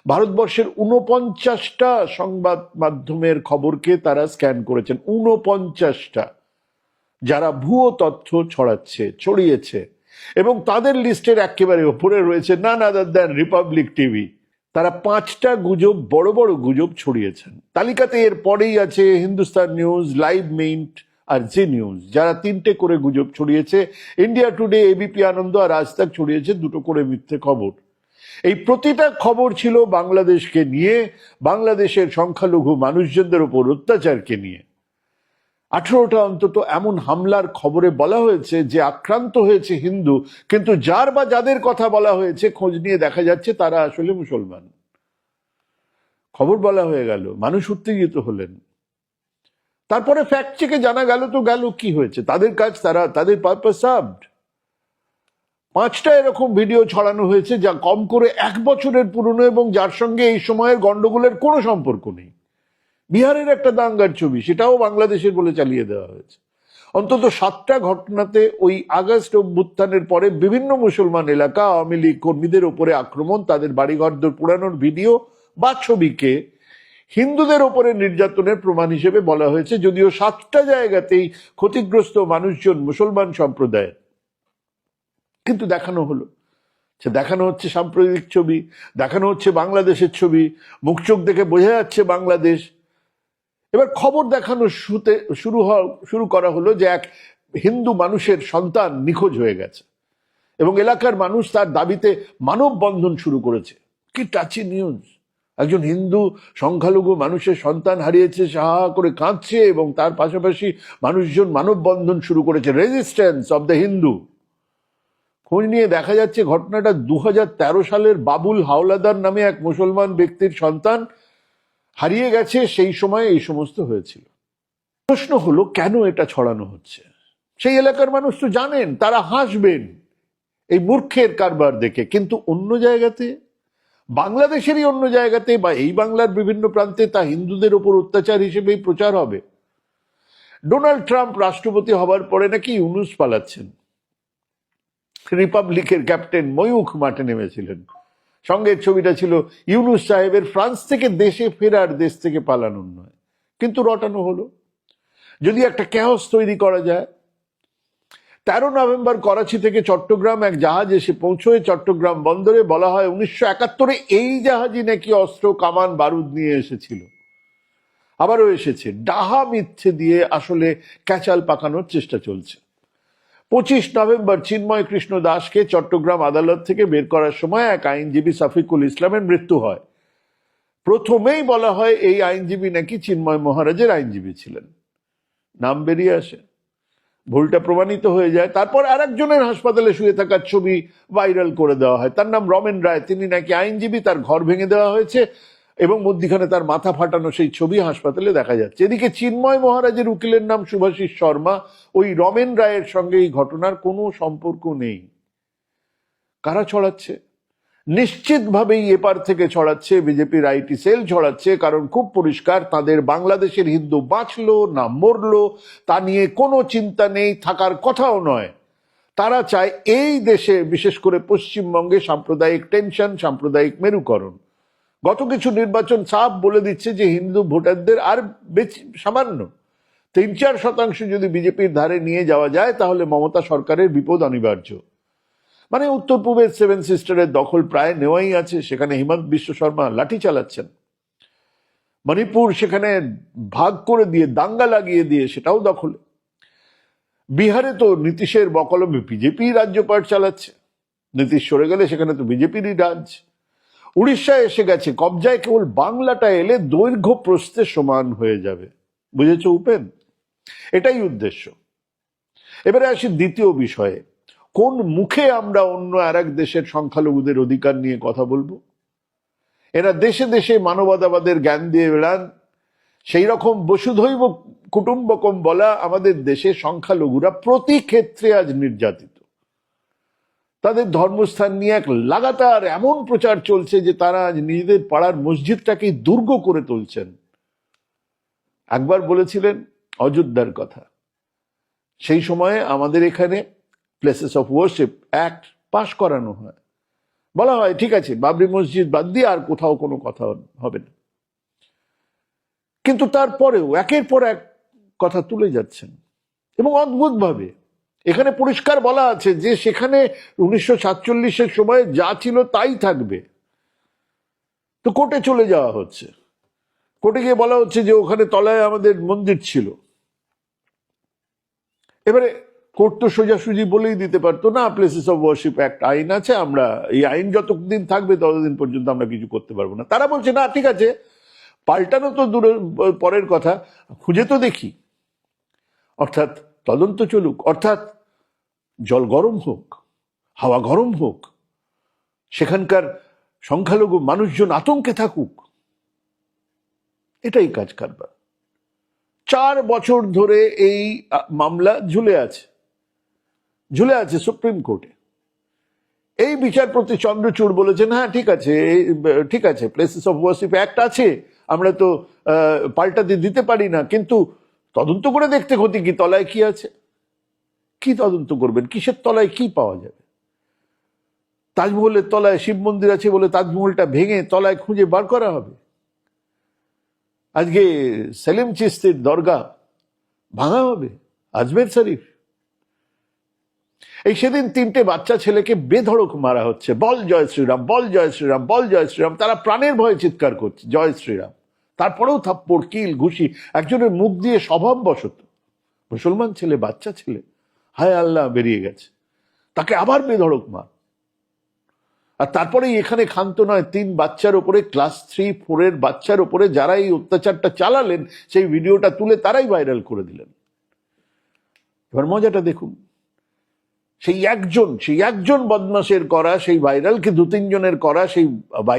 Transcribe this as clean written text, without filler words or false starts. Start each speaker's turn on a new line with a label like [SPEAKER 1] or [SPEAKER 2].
[SPEAKER 1] ভারতবর্ষের 49টা সংবাদ মাধ্যমের খবরকে তারা স্ক্যান করেছেন, 49টা, যারা ভুয়ো তথ্য ছড়িয়েছে। এবং তাদের লিস্টের একেবারে ওপরে রয়েছে নান আদার দ্যান রিপাবলিক টিভি। তারা 5টা গুজব, বড় বড় গুজব ছড়িয়েছেন। তালিকাতে এর পরেই আছে হিন্দুস্তান নিউজ, লাইভ মিন্ট আর জি নিউজ, যারা 3টে করে গুজব ছড়িয়েছে। ইন্ডিয়া টুডে, এবিপি আনন্দ আর আজ তাক ছড়িয়েছে 2টো করে মিথ্যে খবর। এই প্রতিটা খবর ছিল বাংলাদেশকে নিয়ে, বাংলাদেশের সংখ্যালঘু মানুষজনদের উপর অত্যাচারকে নিয়ে। 18টা অন্তত এমন হামলার খবরে বলা হয়েছে যে আক্রান্ত হয়েছে হিন্দু, কিন্তু যার বা যাদের কথা বলা হয়েছে খোঁজ নিয়ে দেখা যাচ্ছে তারা আসলে মুসলমান। খবর বলা হয়ে গেল, মানুষ উত্তেজিত হলেন। তারপরে ফ্যাক্ট চেকে জানা গেল তো গেল, কি হয়েছে? তাদের কাজ, তাদের পারপাস সার্ভড। 5টা এরকম ভিডিও ছড়ানো হয়েছে যা কম করে 1 বছরের পুরনো এবং যার সঙ্গে এই সময়ের গন্ডগোলের কোনো সম্পর্ক নেই। বিহারের একটা দাঙ্গার ছবি, সেটাও বাংলাদেশের বলে চালিয়ে দেওয়া হয়েছে। অন্তত 7টা ঘটনাতে ওই আগস্ট অভ্যুত্থানের পরে বিভিন্ন মুসলমান এলাকা, আওয়ামী লীগ কর্মীদের উপরে আক্রমণ, তাদের বাড়িঘর পোড়ানোর ভিডিও বা ছবিকে হিন্দুদের ওপরে নির্যাতনের প্রমাণ হিসেবে বলা হয়েছে, যদিও 7টা জায়গাতেই ক্ষতিগ্রস্ত মানুষজন মুসলমান সম্প্রদায়ের। কিন্তু দেখানো হচ্ছে সাম্প্রদায়িক ছবি, দেখানো হচ্ছে বাংলাদেশের ছবি, মুখ চোখ দেখে বোঝা যাচ্ছে বাংলাদেশ। এবার খবর দেখানো শুরু করা হলো যে এক হিন্দু মানুষের সন্তান নিখোঁজ হয়ে গেছে এবং এলাকার মানুষ তার দাবিতে মানববন্ধন শুরু করেছে। কি টাচি নিউজ! একজন হিন্দু সংখ্যালঘু মানুষের সন্তান হারিয়েছে, সাহা করে কাঁদছে, এবং তার পাশাপাশি মানুষজন মানববন্ধন শুরু করেছে, রেজিস্ট্যান্স অব দ্য হিন্দু। খোঁজ নিয়ে দেখা যাচ্ছে ঘটনাটা 2013 সালের বাবুল হাওলাদার নামে এক মুসলমান ব্যক্তির সন্তান হারিয়ে গেছে, সেই সময় এই সমস্ত হয়েছিল। প্রশ্ন হলো, কেন এটা ছড়ানো হচ্ছে? সেই এলাকার মানুষ তো জানেন, তারা হাসবেন এই মূর্খের কারবার দেখে, কিন্তু অন্য জায়গাতে, বাংলাদেশেরই অন্য জায়গাতে বা এই বাংলার বিভিন্ন প্রান্তে তা হিন্দুদের উপর অত্যাচার হিসেবেই প্রচার হবে। ডোনাল্ড ট্রাম্প রাষ্ট্রপতি হবার পরে নাকি ইউনুস পালাচ্ছেন। রিপাবলিকের ক্যাপ্টেন ময়ূখ মাঠে নেমেছিলেন, সঙ্গের ছবিটা ছিল ইউনুস সাহেবের ফ্রান্স থেকে দেশে ফেরার, দেশ থেকে পালানোর নয়। কিন্তু রটানো হলো। যদি একটা ক্যাওস তৈরি করা যায়, 13 নভেম্বর করাচি থেকে চট্টগ্রাম এক জাহাজ এসে পৌঁছয় চট্টগ্রাম বন্দরে। বলা হয় 1971-এ এই জাহাজই নাকি অস্ত্র, কামান, বারুদ নিয়ে এসেছিল। আবারও এসেছে। ডাহা মিথ্যে দিয়ে আসলে ক্যাচাল পাকানোর চেষ্টা চলছে। 25 নভেম্বর চিন্ময় কৃষ্ণ দাসকে চট্টগ্রাম আদালত থেকে বের করার সময় এক আইনজীবী সাফিকুল ইসলামের মৃত্যু হয়। প্রথমেই বলা হয় এই আইনজীবী নাকি চিন্ময় মহারাজের আইনজীবী ছিলেন। নাম বেরিয়ে আসে, ভুলটা প্রমাণিত হয়ে যায়। তারপর আরেকজনের হাসপাতালে শুয়ে থাকার ছবি ভাইরাল করে দেওয়া হয়, তার নাম রমেন রায়, তিনি নাকি আইনজীবী, তার ঘর ভেঙে দেওয়া হয়েছে এবং মধ্যখানে তার মাথা ফাটানো সেই ছবি হাসপাতালে দেখা যাচ্ছে। এদিকে চিন্ময় মহারাজের উকিলের নাম শুভাশিস শর্মা, ওই রমেন রায়ের সঙ্গে এই ঘটনার কোনো সম্পর্ক নেই। কারা ছড়াচ্ছে? নিশ্চিতভাবেই এপার থেকে ছড়াচ্ছে বিজেপির আইটি সেল ছড়াচ্ছে, কারণ খুব পরিষ্কার, তাদের বাংলাদেশের হিন্দু বাঁচলো না মরলো তা নিয়ে কোনো চিন্তা নেই, থাকার কথাও নয়। তারা চায় এই দেশে, বিশেষ করে পশ্চিমবঙ্গে, সাম্প্রদায়িক টেনশন, সাম্প্রদায়িক মেরুকরণ। গত কিছু নির্বাচন সাফ বলে দিচ্ছে যে হিন্দু ভোটারদের আর সামান্য 3-4% যদি বিজেপির ধারে নিয়ে যাওয়া যায় তাহলে মমতা সরকারের বিপদ অনিবার্য। মানে উত্তর পূবের 7 সিস্টারের দখল প্রায় নেওয়াই আছে, সেখানে হিমন্ত বিশ্ব শর্মা লাঠি চালাচ্ছেন। মণিপুর সেখানে ভাগ করে দিয়ে, দাঙ্গা লাগিয়ে দিয়ে সেটাও দখলে। বিহারে তো নীতিশের বকলমে বিজেপি রাজ্যপাট চালাচ্ছে, নীতিশ সরে গেলে সেখানে তো বিজেপিরই রাজ। উড়িষ্যায় এসে গেছে কবজায়, কেবল বাংলাটা এলে দৈর্ঘ্য প্রস্থে সমান হয়ে যাবে। বুঝেছ উপেন? এটাই উদ্দেশ্য। এবারে আসি দ্বিতীয় বিষয়ে, কোন মুখে আমরা অন্য আর এক দেশের সংখ্যালঘুদের অধিকার নিয়ে কথা বলবো? এরা দেশে দেশে মানবতাবাদের জ্ঞান দিয়ে বেড়ান। সেই রকম বসুধৈব কুটুম্বকম বলা আমাদের দেশে সংখ্যালঘুরা প্রতি ক্ষেত্রে আজ নির্যাতিত। তাদের ধর্মস্থান নিয়ে এক লাগাতার এমন প্রচার চলছে যে তারা আজ নিজেদের পাড়ার মসজিদটাকেই দুর্গ করে তুলছেন। একবার বলেছিলেন অযোধ্যার কথা, সেই সময়ে আমাদের এখানে প্লেসেস অফ ওয়ার্শিপ অ্যাক্ট পাশ করানো হয়, বলা হয় ঠিক আছে বাবরি মসজিদ বাদ দিয়ে আর কোথাও কোনো কথা হবে না, কিন্তু তারপরেও একের পর এক কথা তুলে যাচ্ছেন এবং অদ্ভুতভাবে এখানে পরিষ্কার বলা আছে যে সেখানে 1947-এর সময় যা ছিল তাই থাকবে। তো কোর্টে চলে যাওয়া হচ্ছে, কোর্টে গিয়ে বলা হচ্ছে যে ওখানে তলায় আমাদের মন্দির ছিল। এবারে কোর্ট তো সোজাসুজি বলেই দিতে পারতো না, প্লেসেস অফ ওয়ার্শিপ অ্যাক্ট আইন আছে, আমরা এই আইন যতদিন থাকবে ততদিন পর্যন্ত আমরা কিছু করতে পারবো না। তারা বলছে না ঠিক আছে, পাল্টানো তো দূরের পরের কথা, খুঁজে তো দেখি, অর্থাৎ তদন্ত চলুক, অর্থাৎ জল গরম হোক, হাওয়া গরম হোক, সেখানকার সংখ্যালঘু মানুষজন আতঙ্কে থাকুক, এটাই কাজ কারবার। 4 বছর ধরে এই মামলা ঝুলে আছে সুপ্রিম কোর্টে। এই বিচারপতি চন্দ্রচূড় বলেছেন হ্যাঁ ঠিক আছে প্লেসেস অফ ওয়ার্শিপ অ্যাক্ট আছে, আমরা তো পাল্টাতে দিতে পারি না, কিন্তু তদন্ত করে দেখতে ক্ষতি কি, তলায় কি আছে? কি তদন্ত করবেন? কিসের তলায় কি পাওয়া যাবে? তাজমহলের তলায় শিব মন্দির আছে বলে তাজমহলটা ভেঙে তলায় খুঁজে বার করা হবে? আজকে সেলিম চিশতির দরগা ভাঙা হবে, আজমের শরীফ। এই সেদিন 3টে বাচ্চা ছেলেকে বেধড়ক মারা হচ্ছে, বল জয় শ্রীরাম, বল জয় শ্রীরাম, বল জয় শ্রীরাম, তারা প্রাণের ভয়ে চিৎকার করছে জয় শ্রীরাম, তারপরেও থাপ্পড় কিল ঘুষি, একজনের মুখ দিয়ে স্বভাববশত মুসলমান ছেলে, বাচ্চা ছেলে, হায় আল্লাহ বেরিয়ে গেছে, তাকে আবার বেধড়ক মার। আর তারপরেই এখানে ক্ষান্ত নয়, 3 বাচ্চার ওপরে, ক্লাস 3-4 বাচ্চার ওপরে যারা এই অত্যাচারটা চালালেন সেই ভিডিওটা তুলে তারাই ভাইরাল করে দিলেন। এবার মজাটা দেখুন, সেই একজন বদমাশের করা, সেই ভাইরালকে 2-3 জনের করা সেই ভাইরাল